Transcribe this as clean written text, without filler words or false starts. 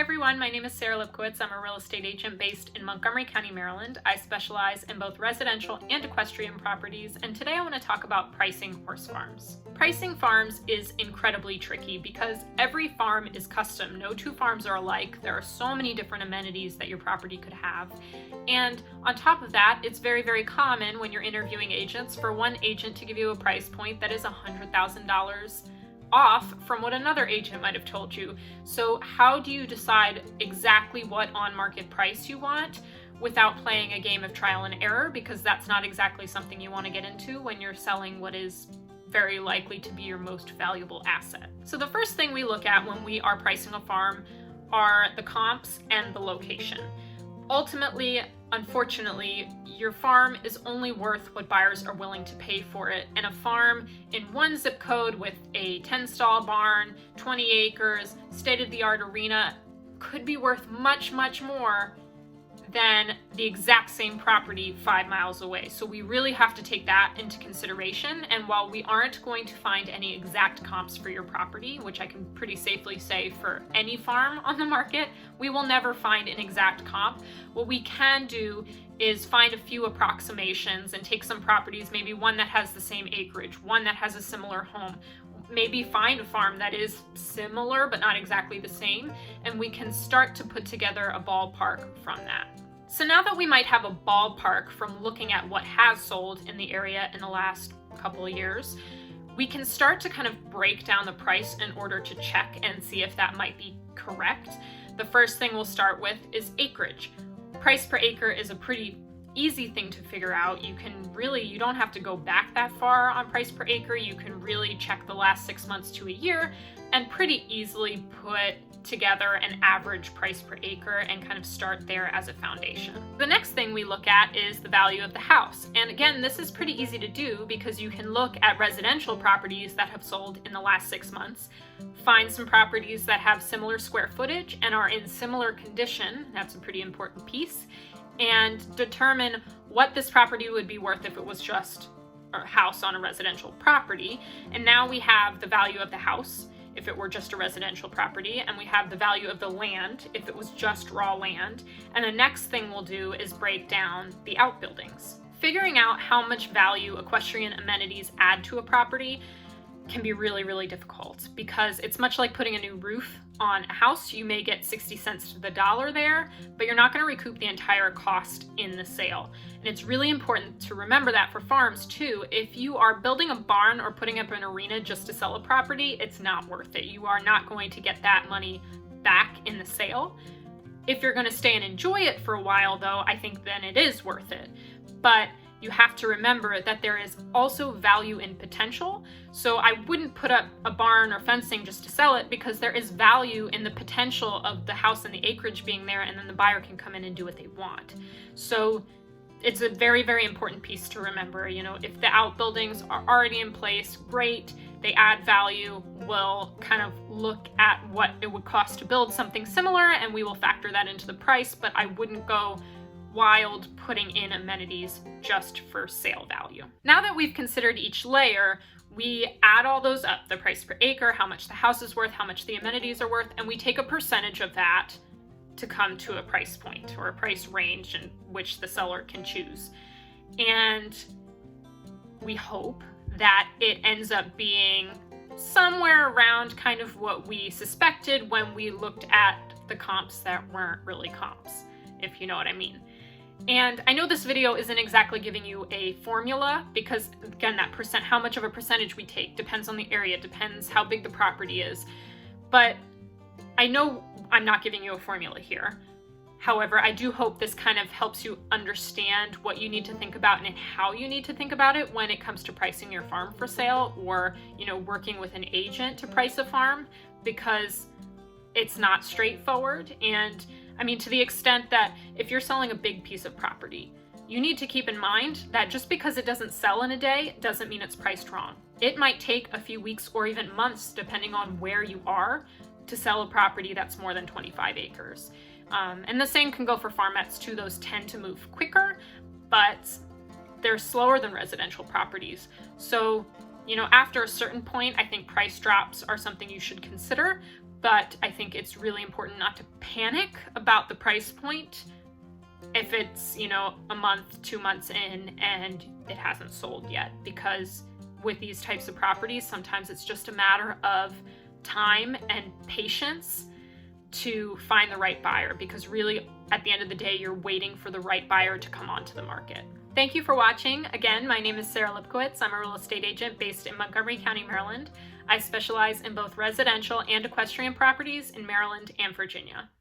everyone, my name is Sarah Lipkowitz. I'm a real estate agent based in Montgomery County, Maryland. I specialize in both residential and equestrian properties, and today I want to talk about pricing horse farms. Pricing farms is incredibly tricky because every farm is custom. No two farms are alike. There are so many different amenities that your property could have. And on top of that, it's very, very common when you're interviewing agents for one agent to give you a price point that is $100,000 off from what another agent might have told you. So how do you decide exactly what on-market price you want without playing a game of trial and error? Because that's not exactly something you want to get into when you're selling what is very likely to be your most valuable asset. So the first thing we look at when we are pricing a farm are the comps and the location. Ultimately, unfortunately, your farm is only worth what buyers are willing to pay for it, and a farm in one zip code with a 10-stall barn, 20 acres, state-of-the-art arena could be worth much, much more than the exact same property 5 miles away. So we really have to take that into consideration. And while we aren't going to find any exact comps for your property, which I can pretty safely say for any farm on the market, we will never find an exact comp. What we can do is find a few approximations and take some properties, maybe one that has the same acreage, one that has a similar home, maybe find a farm that is similar but not exactly the same, and we can start to put together a ballpark from that. So now that we might have a ballpark from looking at what has sold in the area in the last couple of years, we can start to kind of break down the price in order to check and see if that might be correct. The first thing we'll start with is acreage. Price per acre is a pretty easy thing to figure out. You don't have to go back that far on price per acre. You can really check the last 6 months to a year and pretty easily put together an average price per acre and kind of start there as a foundation. The next thing we look at is the value of the house. And again, this is pretty easy to do because you can look at residential properties that have sold in the last 6 months, find some properties that have similar square footage and are in similar condition. That's a pretty important piece. And determine what this property would be worth if it was just a house on a residential property. And now we have the value of the house if it were just a residential property, and we have the value of the land if it was just raw land. And the next thing we'll do is break down the outbuildings. Figuring out how much value equestrian amenities add to a property can be really, really difficult because it's much like putting a new roof on a house. You may get 60 cents to the dollar there, but you're not going to recoup the entire cost in the sale. And it's really important to remember that for farms too. If you are building a barn or putting up an arena just to sell a property, it's not worth it. You are not going to get that money back in the sale. If you're going to stay and enjoy it for a while though, I think then it is worth it. But you have to remember that there is also value in potential. So I wouldn't put up a barn or fencing just to sell it because there is value in the potential of the house and the acreage being there, and then the buyer can come in and do what they want. So it's a very, very important piece to remember. You know, if the outbuildings are already in place, great, they add value. We'll kind of look at what it would cost to build something similar and we will factor that into the price, but I wouldn't go wild putting in amenities just for sale value. Now that we've considered each layer, we add all those up, the price per acre, how much the house is worth, how much the amenities are worth, and we take a percentage of that to come to a price point or a price range in which the seller can choose. And we hope that it ends up being somewhere around kind of what we suspected when we looked at the comps that weren't really comps, if you know what I mean. And I know this video isn't exactly giving you a formula because, again, that how much of a percentage we take depends on the area, depends how big the property is. But I know I'm not giving you a formula here. However, I do hope this kind of helps you understand what you need to think about and how you need to think about it when it comes to pricing your farm for sale or, you know, working with an agent to price a farm, because it's not straightforward. And I mean, to the extent that if you're selling a big piece of property, you need to keep in mind that just because it doesn't sell in a day doesn't mean it's priced wrong. It might take a few weeks or even months, depending on where you are, to sell a property that's more than 25 acres. And the same can go for farmettes too. Those tend to move quicker, but they're slower than residential properties. So, you know, after a certain point, I think price drops are something you should consider. but I think it's really important not to panic about the price point if it's, a month, 2 months in and it hasn't sold yet, because with these types of properties, sometimes it's just a matter of time and patience to find the right buyer, because really at the end of the day, you're waiting for the right buyer to come onto the market. Thank you for watching. Again, my name is Sarah Lipkowitz. I'm a real estate agent based in Montgomery County, Maryland. I specialize in both residential and equestrian properties in Maryland and Virginia.